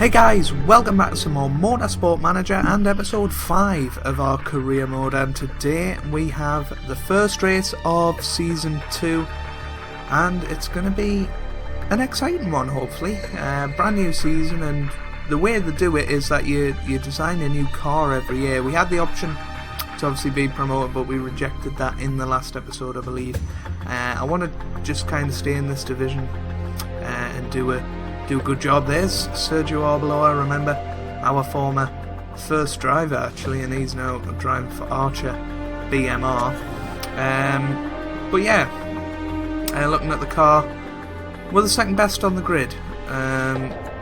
Hey guys, welcome back to some more Motorsport Manager and episode 5 of our career mode, and today we have the first race of season 2 and it's going to be an exciting one, hopefully. Brand new season, and the way they do it is that you design a new car every year. We had the option to obviously be promoted, but we rejected that in the last episode, I believe. I want to just kind of stay in this division and do a good job. There's Sergio Arbeloa, remember, our former first driver actually, and he's now driving for Archer BMR. But yeah, looking at the car, we're the second best on the grid,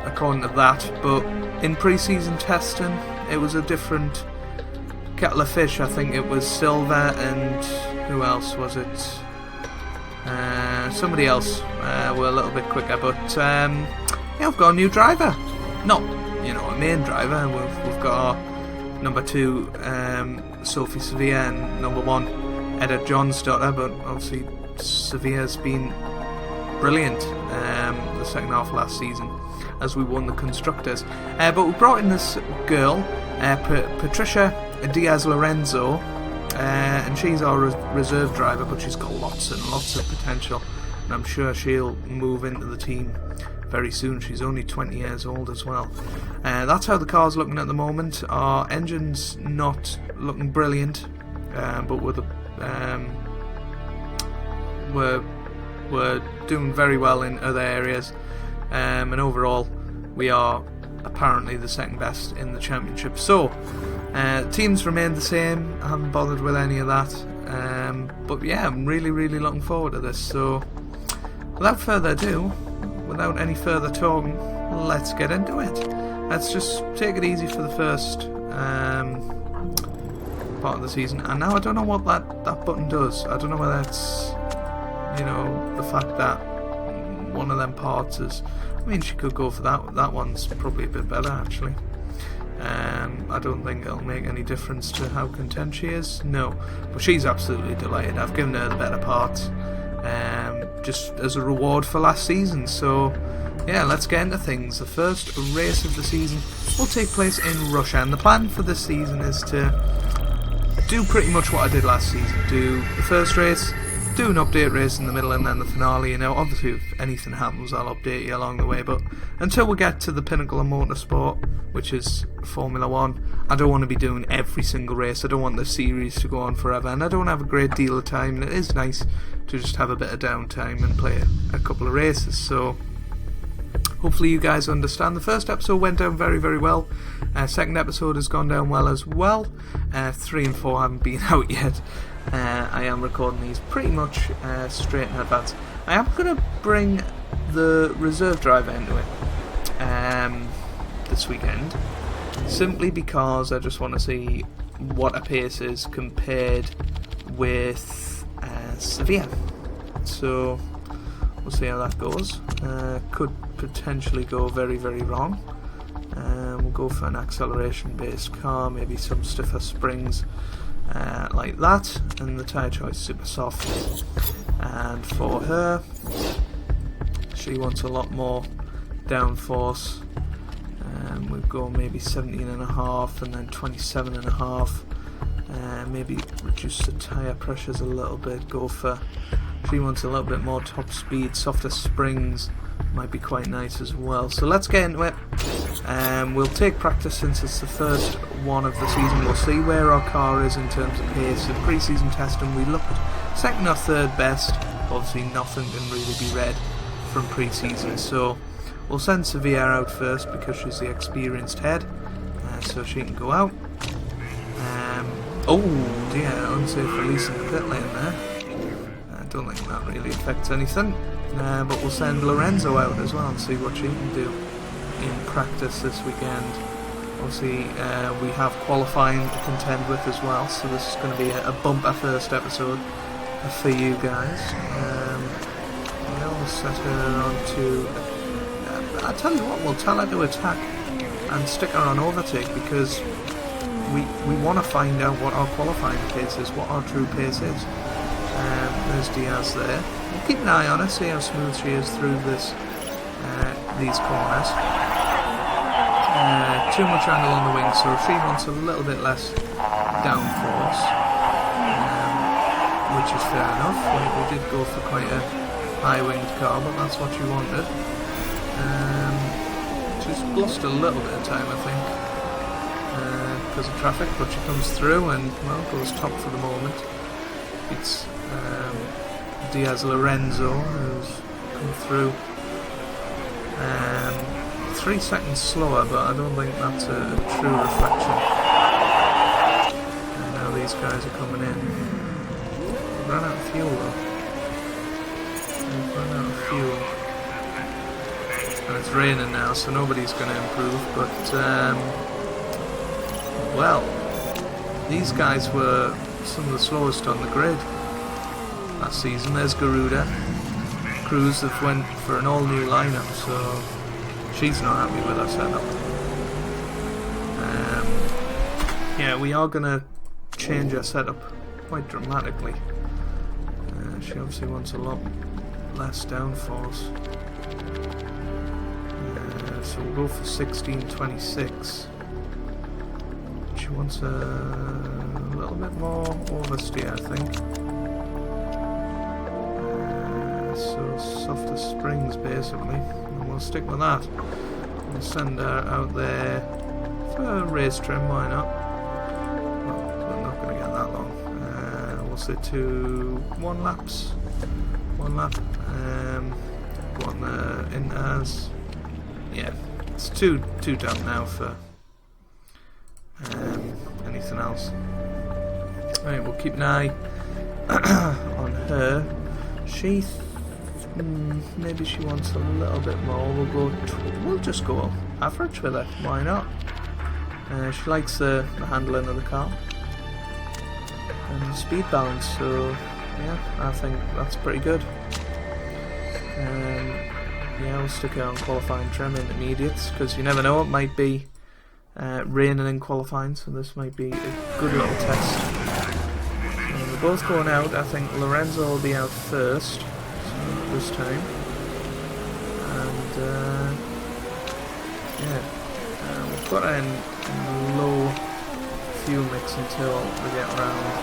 according to that, but in pre-season testing it was a different kettle of fish. I think it was Silver and who else was it? Somebody else were a little bit quicker, but yeah, we've got a new driver. Not, a main driver. We've got our number 2, Sophie Sevilla, and number 1, Edda Johnsdotter, but obviously Sevilla's been brilliant the second half of last season as we won the Constructors. But we brought in this girl, Patricia Diaz Lorenzo, and she's our reserve driver, but she's got lots and lots of potential, and I'm sure she'll move into the team very soon. She's only 20 years old as well. That's how the car's looking at the moment. Our engine's not looking brilliant, but we're doing very well in other areas, and overall we are apparently the second best in the championship. So teams remain the same. I haven't bothered with any of that, but yeah, I'm really looking forward to this. So without further ado, without any further talking, let's get into it. Let's just take it easy for the first part of the season. And now I don't know what that button does. I don't know whether it's the fact that one of them parts is, I mean, she could go for that one's probably a bit better actually. I don't think it'll make any difference to how content she is, no, but she's absolutely delighted. I've given her the better parts, just as a reward for last season. So yeah, let's get into things. The first race of the season will take place in Russia, and the plan for this season is to do pretty much what I did last season. Do the first race, do an update race in the middle, and then the finale. Obviously if anything happens I'll update you along the way, but until we get to the pinnacle of motorsport, which is Formula 1, I don't want to be doing every single race. I don't want the series to go on forever, and I don't have a great deal of time, and it is nice to just have a bit of downtime and play a couple of races. So hopefully you guys understand. The first episode went down very well. Second episode has gone down well as well. 3 and 4 haven't been out yet. I am recording these pretty much straight in advance. I am going to bring the reserve driver into it this weekend, simply because I just want to see what a pace is compared with Sevilla. So we'll see how that goes. Could potentially go very wrong. We'll go for an acceleration based car, maybe some stiffer springs like that, and the tyre choice super soft. And for her, she wants a lot more downforce. We'll go maybe 17.5 and then 27.5. Maybe reduce the tyre pressures a little bit. She wants a little bit more top speed, softer springs might be quite nice as well. So let's get into it. We'll take practice since it's the first one of the season. We'll see where our car is in terms of pace. In pre-season testing we looked second or third best. Obviously nothing can really be read from pre-season, so we'll send Sevilla out first because she's the experienced head, so she can go out. Oh dear, unsafe release in the pit lane there. I don't think that really affects anything, but we'll send Lorenzo out as well and see what she can do in practice this weekend. Obviously we have qualifying to contend with as well, so this is going to be a bumper first episode for you guys. We'll set her on to, I'll tell you what, we'll tell her to attack and stick her on overtake, because we want to find out what our qualifying pace is, what our true pace is. There's Diaz there. We'll keep an eye on her, see how smooth she is through these corners. too much angle on the wing, so she wants a little bit less downforce, which is fair enough. We did go for quite a high-winged car, but that's what she wanted. She's lost a little bit of time, I think, because of traffic, but she comes through and, well, goes top for the moment. It's Diaz Lorenzo who's come through 3 seconds slower, but I don't think that's a true reflection. And now these guys are coming in. They've run out of fuel though. They've run out of fuel. And it's raining now, so nobody's going to improve, but well, these guys were some of the slowest on the grid last season. There's Garuda. Cruz have went for an all-new lineup, so she's not happy with her setup. Yeah, we are going to change our setup quite dramatically. She obviously wants a lot less downforce. So we'll go for 1626. She wants a little bit more oversteer, I think. So softer springs, basically. And we'll stick with that. We'll send her out there for a race trim, why not? Well, we're not going to get that long. We'll say 1 laps. 1 lap. Go on the inters. Yeah, it's too damp now for anything else. Right, we'll keep an eye on her. She maybe she wants a little bit more. We'll just go average with her. Why not? She likes the handling of the car and the speed balance. So yeah, I think that's pretty good. Yeah, we'll stick her on qualifying trim intermediates, because you never know, it might be raining in qualifying, so this might be a good little test. We're both going out. I think Lorenzo will be out first this time, and yeah, we've got her in low fuel mix until we get round.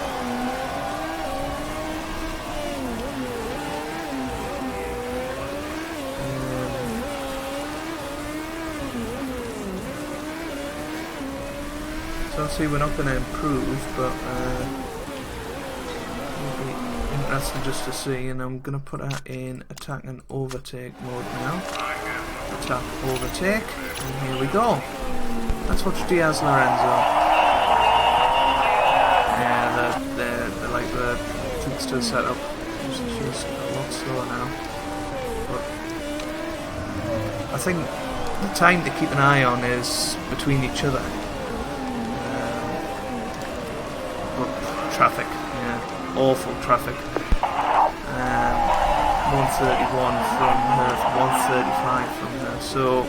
So obviously we're not going to improve, but it'll be interesting just to see. And I'm going to put her in attack and overtake mode now. Attack, overtake, and here we go. Let's watch Diaz Lorenzo. Yeah, they're like the tweaks to the setup. She's a lot slower now. But I think the time to keep an eye on is between each other. Traffic, yeah, awful traffic. 131 from her, 135 from her. So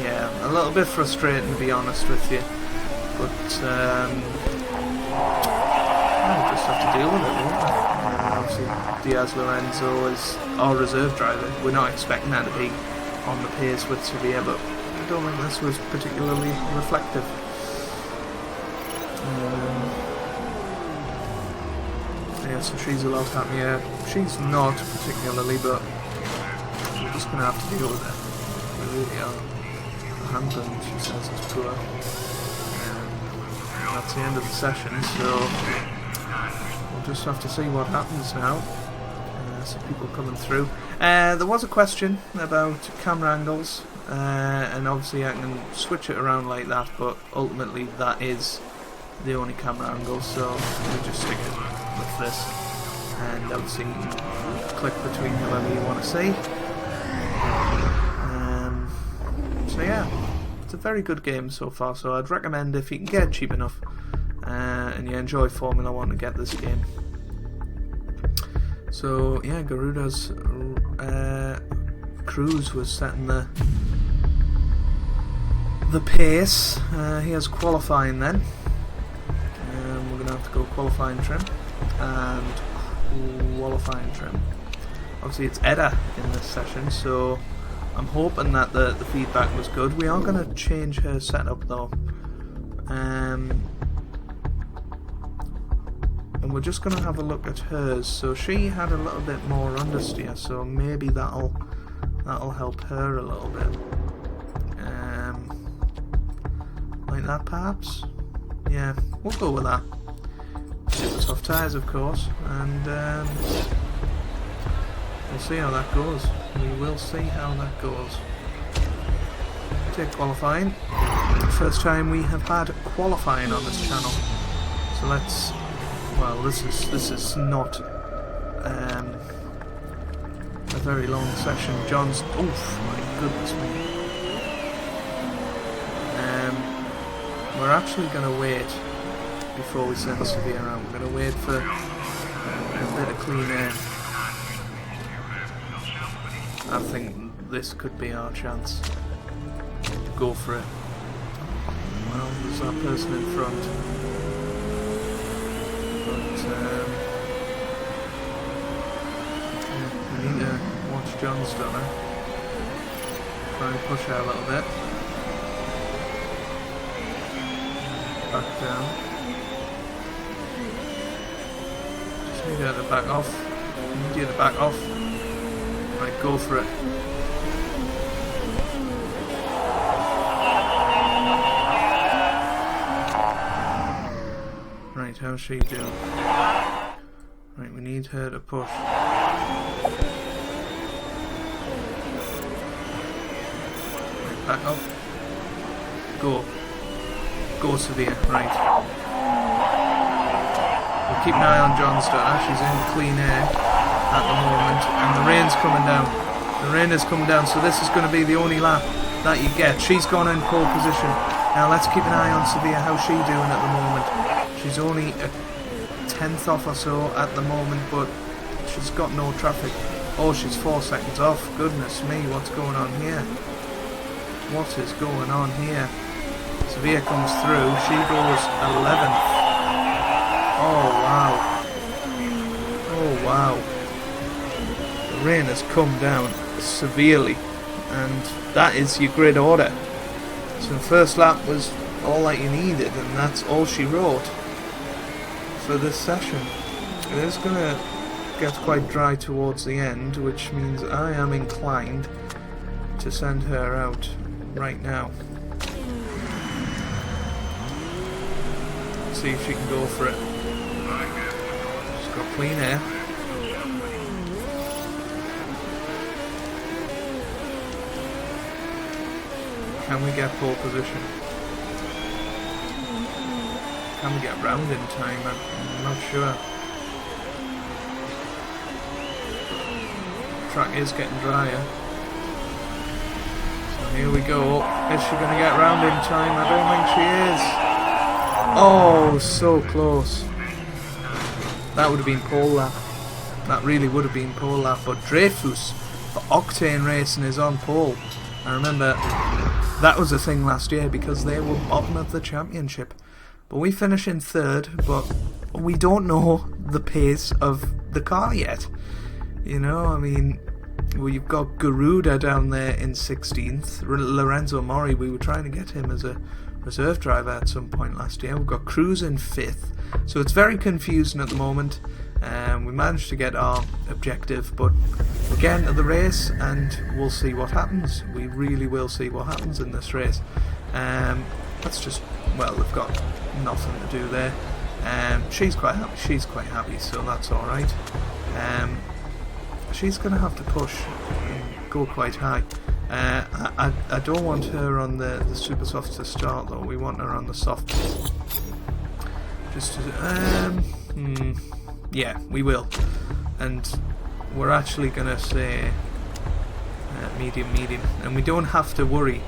yeah, a little bit frustrating to be honest with you, but we'll just have to deal with it, won't we? Obviously, Diaz Lorenzo is our reserve driver. We're not expecting her to be on the pace with Sevilla, but I don't think this was particularly reflective. Yeah, so she's a lot happier. She's not particularly, but we're just going to have to deal with it. We really are. The handling, she says, is poor. And that's the end of the session, so we'll just have to see what happens now. Some people coming through. There was a question about camera angles, and obviously I can switch it around like that, but ultimately that is the only camera angle, so we just stick it with this, and obviously you can click between whoever you want to see. So yeah, it's a very good game so far, so I'd recommend, if you can get it cheap enough and you enjoy Formula 1, to get this game. So yeah, Garuda's Cruz was setting the pace. He has qualifying then. We're going to have to go qualifying trim and qualifying trim. Obviously it's Edda in this session, so I'm hoping that the feedback was good. We are going to change her setup though. And we're just going to have a look at hers. So she had a little bit more understeer, so maybe that'll help her a little bit. Like that perhaps? Yeah, we'll go with that. Super soft tyres of course, and we'll see how that goes. We will see how that goes. Take qualifying. First time we have had qualifying on this channel. So let's. Well, this is not a very long session. John's. Oof! My goodness me. We're actually going to wait before we send Severe out. We're going to wait for a bit of clean air. I think this could be our chance. Go for it. Well, there's that person in front. But we need to watch John's done. Try and push her a little bit. Back down. Just need her to back off. Need you to back off. Right, go for it. Right, how's she doing? Right, we need her to push. Right, back up. Go. Go Severe, right. We'll keep an eye on Johnstar. She's in clean air at the moment, and the rain's coming down. The rain is coming down, so this is going to be the only lap that you get. She's gone in pole position. Now let's keep an eye on Severe. How's she doing at the moment? She's only a tenth off or so at the moment, but she's got no traffic. Oh, she's 4 seconds off. Goodness me, what's going on here? What is going on here? Severe comes through. She goes 11th. Oh wow. Oh wow. The rain has come down severely, and that is your grid order. So the first lap was all that you needed, and that's all she wrote for this session. It is going to get quite dry towards the end, which means I am inclined to send her out right now. See if she can go for it. She's got clean air. Can we get pole position? Can we get round in time? I'm not sure. The track is getting drier. So here we go. Is she going to get round in time? I don't think she is. Oh, so close. That would have been pole lap. That really would have been pole lap. But Dreyfus for Octane Racing is on pole. I remember that was a thing last year because they were bottom of the championship. But we finish in third, but we don't know the pace of the car yet. You know, I mean, we've got Garuda down there in 16th. Lorenzo Mori, we were trying to get him as a reserve driver at some point last year. We've got Cruz in 5th. So it's very confusing at the moment. We managed to get our objective, but we're getting to the race and we'll see what happens. We really will see what happens in this race. That's just, well, they've got nothing to do there. She's quite happy, so that's alright. She's going to have to push and go quite high. I don't want her on the super soft to start though. We want her on the soft. Just to, yeah, we will. And we're actually going to say medium, and we don't have to worry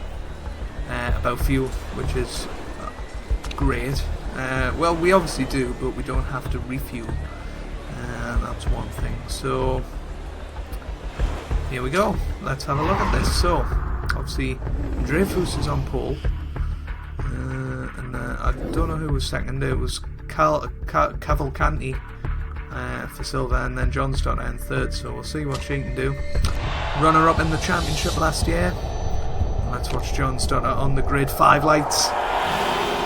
about fuel, which is great. Well, we obviously do, but we don't have to refuel. That's one thing. So here we go. Let's have a look at this. So obviously Dreyfus is on pole, and I don't know who was second. It was Cavalcanti, I for silver, and then John Stoddart in third, so we'll see what she can do. Runner-up in the championship last year. Let's watch John Stoddart on the grid. 5 lights.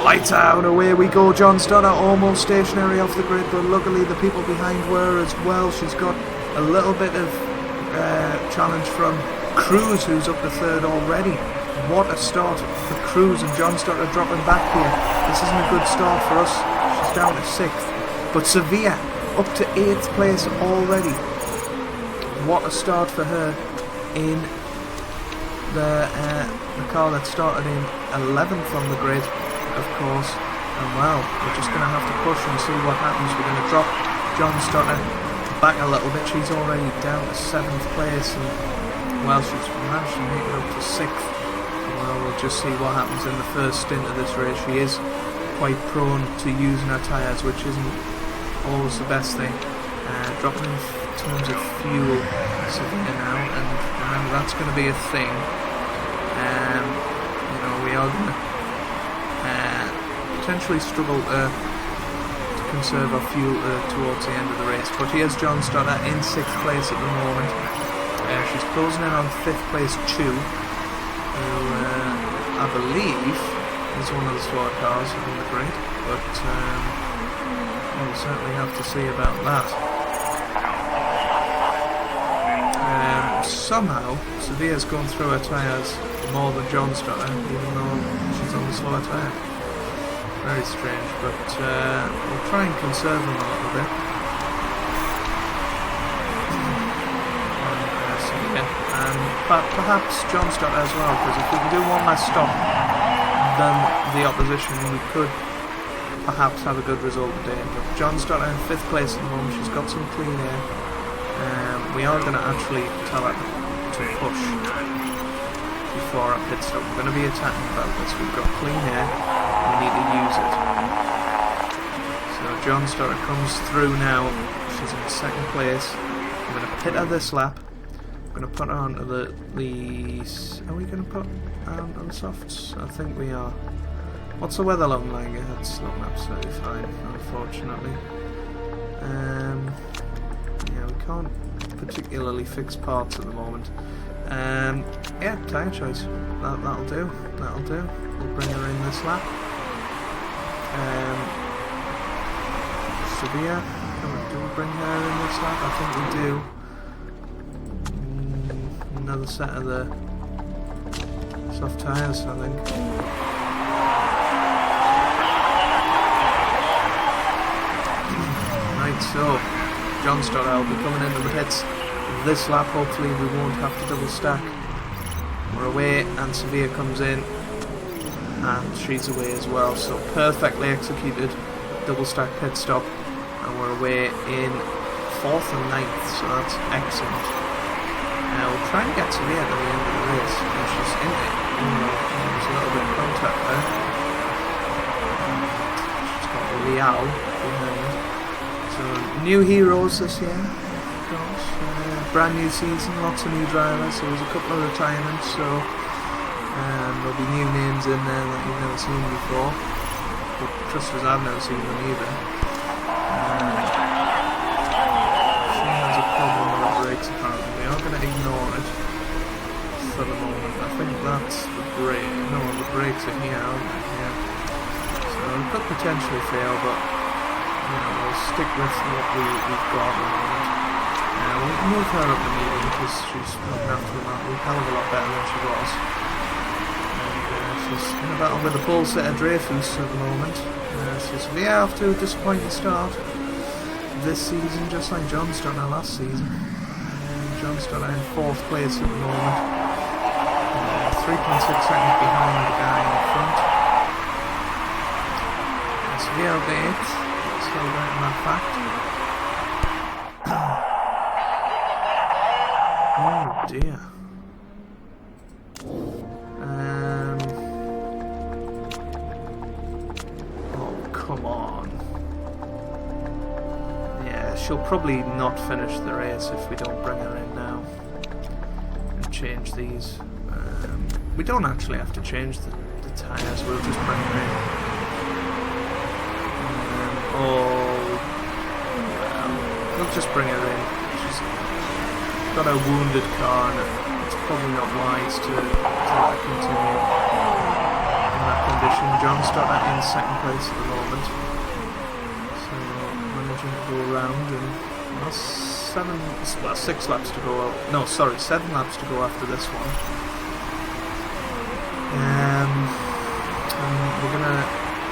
Lights out, away we go. John Stoddart almost stationary off the grid, but luckily the people behind her as well. She's got a little bit of challenge from Cruz, who's up to third already. What a start for Cruz, and John Stoddart dropping back here. This isn't a good start for us. She's down to 6th. But Sevilla up to 8th place already. What a start for her in the car that started in 11th on the grid, of course. And well, we're just going to have to push and see what happens. We're going to drop John Stoddart back a little bit. She's already down to 7th place, and well, she's managed to make it up to 6th. Well, we'll just see what happens in the first stint of this race. She is quite prone to using her tyres, which isn't always the best thing. Dropping in terms of fuel Sevilla now, and remember that's going to be a thing. You know, we are going to potentially struggle to conserve our fuel towards the end of the race. But here's John Stoddart in 6th place at the moment. She's closing in on 5th place Chu, who I believe is one of the slower cars on the grid, but we'll certainly have to see about that. Somehow Sevilla's gone through her tyres more than John Stoddart, even though she's on the slower tyre. Very strange, but we'll try and conserve them a little bit. And perhaps John Stoddart as well, because if we can do one less stop than the opposition, we could perhaps have a good result today. But John Stoddart in 5th place at the moment. She's got some clean air. We are going to actually tell her to push before our pit stop. We're going to be attacking about this. We've got clean air. We need to use it. So John Stoddart comes through now. She's in 2nd place. I'm going to pit her this lap. I'm going to put her onto the are we going to put her onto the softs? I think we are. What's the weather looking like? It's looking absolutely fine, unfortunately. Yeah, we can't particularly fix parts at the moment. Yeah, tyre choice. That'll do. That'll do. We'll bring her in this lap. Sevilla, do we bring her in this lap? I think we do. Another set of the soft tyres, I think. Right, so John Stoddart will be coming into the pits this lap. Hopefully we won't have to double stack. We're away, and Sevilla comes in, and she's away as well. So perfectly executed double stack pit stop, and we're away in 4th and 9th, so that's excellent. We'll try and get Sevilla at the end of the race, and she's in it. There's a little bit of contact there. She's got Leal behind. So new heroes this year, of course. Brand new season, lots of new drivers. So there's a couple of retirements, so there'll be new names in there that you've never seen before. But trust us, I've never seen them either. She has a problem with the brakes apparently. We are going to ignore it for the moment. I think that's the brake. No, the brakes are here, aren't they? Yeah. So we could potentially fail, but we'll stick with what we've got at the moment. We'll move her up the medium because she's looking after the map a hell of a lot better than she was. And she's in a battle with a full set of Dreyfus at the moment. So Sevilla off to a disappointing start this season, just like John Stoddart last season. John Stoddart in 4th place at the moment. 3.6 seconds behind the guy in front. Sevilla will be 8th. Still right in that fact. Oh dear. Oh, come on. Yeah, she'll probably not finish the race if we don't bring her in now and change these. We don't actually have to change the tyres, we'll just bring her in. Oh, well. we'll just bring her in. She's got a wounded car, and it's probably not wise to let her continue in that condition. John Stoddart in second place at the moment, so managing to go around, and well, 6 laps to go. No, sorry, 7 laps to go after this one. And we're gonna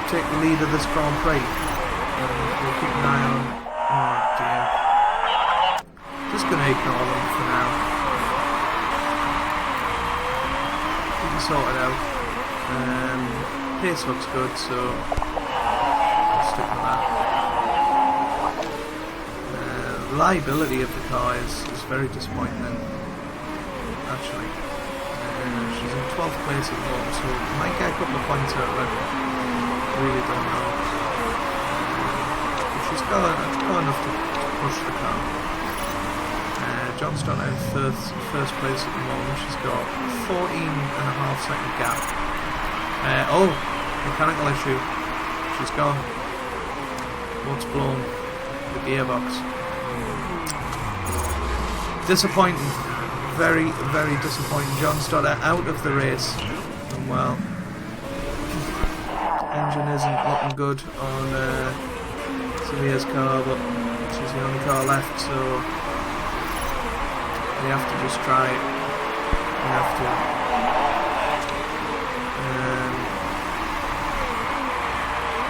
take the lead of this Grand Prix, and we'll keep an eye on. Oh dear. Just gonna ignore them for now. We can sort it out. Pace looks good, so I'll stick with that. Reliability of the car is very disappointing, actually. She's in 12th place at the moment, so might get a couple of points out of it. Really don't know. But she's got enough to push the car. John Stoddart in first place at the moment. She's got 14.5 second gap. Oh, mechanical issue. She's gone. What's blown? The gearbox. Disappointing. Very, very disappointing. John Stoddart out of the race. And well, engine isn't looking good on Sevilla's car, but she's the only car left, so we have to just try it. We have to.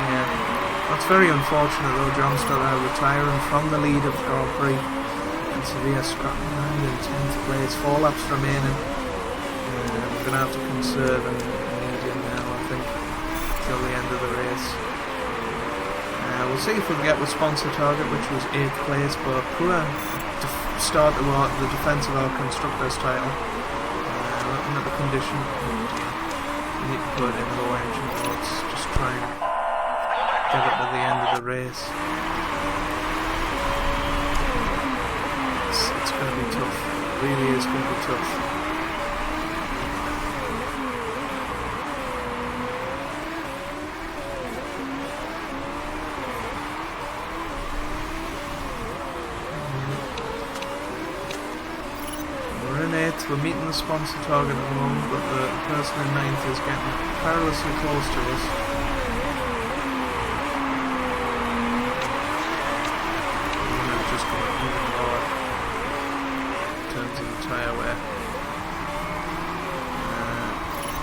Yeah, that's very unfortunate though. John Stoddart retiring from the lead of the Grand Prix, and Sevilla scrapping around in 10th place. 4 laps remaining. We're going to have to conserve and medium now, I think, till the end of the race. We'll see if we can get with sponsor target, which was 8th place, but poor start to the defence of our constructors title. Looking at the condition, we need to put in low engine loads, just try and get it to the end of the race. It's going to be tough. It really is going to be tough. We're meeting the sponsor target at the moment, but the person in 9th is getting perilously close to us. We're just going even lower in terms of the tyre wear.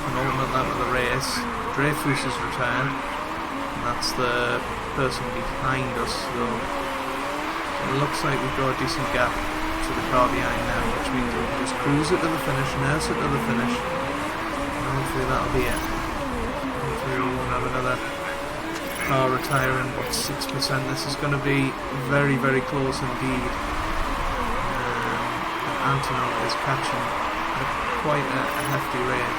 Penultimate lap of the race. Dreyfus is retired, and that's the person behind us, so it looks like we've got a decent gap to the car behind now, which means we can just cruise it to the finish, nurse it to the finish, and hopefully that'll be it. Hopefully we won't have another car retiring, but 6%. This is going to be very, very close indeed. Antonov is catching at quite a hefty rate.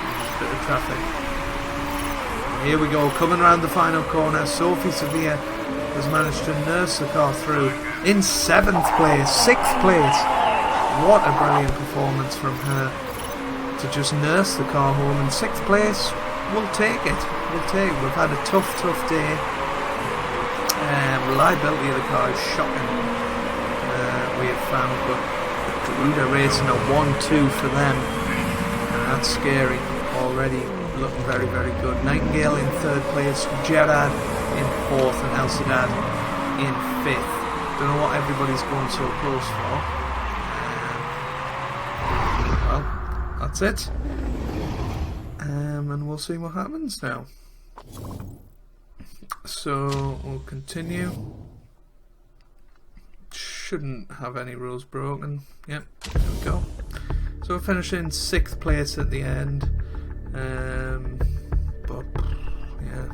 There's a bit of traffic. And here we go, coming around the final corner. Sophie Sevilla has managed to nurse the car through in 7th place, 6th place. What a brilliant performance from her to just nurse the car home in 6th place. We'll take it. We've had a tough day. Reliability of the car is shocking. We have found, but Garuda racing a 1-2 for them, and that's scary. Already looking very, very good. Nightingale in 3rd place, Gerard in 4th, and El Sadad in 5th. Don't know what everybody's going so close for. Well, that's it. And we'll see what happens now. So we'll continue. Shouldn't have any rules broken. Yep, there we go. So we're finishing 6th place at the end. But yeah,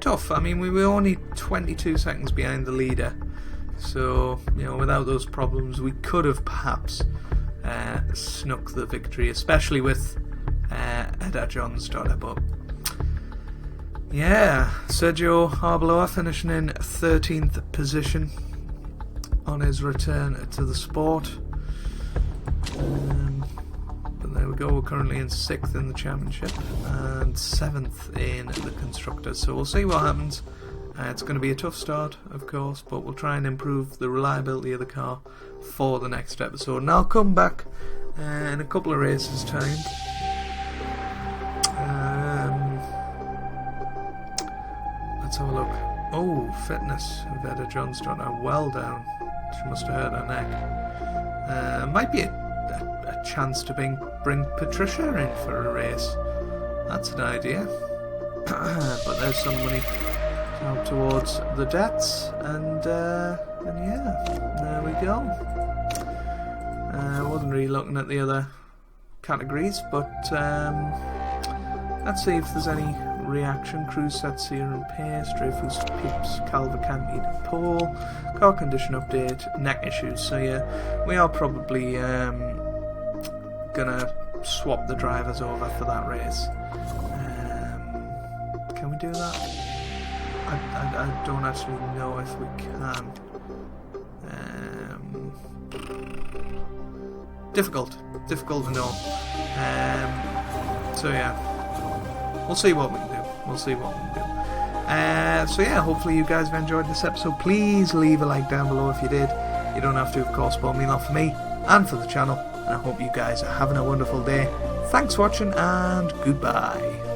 tough. I mean, we were only 22 seconds behind the leader, so you know, without those problems, we could have perhaps snuck the victory, especially with Eda John Stoddart. But yeah, Sergio Arbeloa finishing in 13th position on his return to the sport. But there we go, we're currently in 6th in the championship and 7th in the constructors, so we'll see what happens It's going to be a tough start, of course, but we'll try and improve the reliability of the car for the next episode. And I'll come back in a couple of races' time. Let's have a look. Oh, fitness. Veda Johnston are well down. She must have hurt her neck. Might be a chance to bring Patricia in for a race. That's an idea. But there's some money out towards the debts, and yeah, there we go. I wasn't really looking at the other categories, but let's see if there's any reaction. Cruise sets here and pace, Dreyfus keeps Calvacanti to pole, car condition update, neck issues. So yeah, we are probably gonna swap the drivers over for that race. Can we do that? I don't actually know if we can. Difficult to know. So yeah, we'll see what we can do. So yeah, hopefully you guys have enjoyed this episode. Please leave a like down below if you did. You don't have to, of course, but it means a lot for me and for the channel. And I hope you guys are having a wonderful day. Thanks for watching, and goodbye.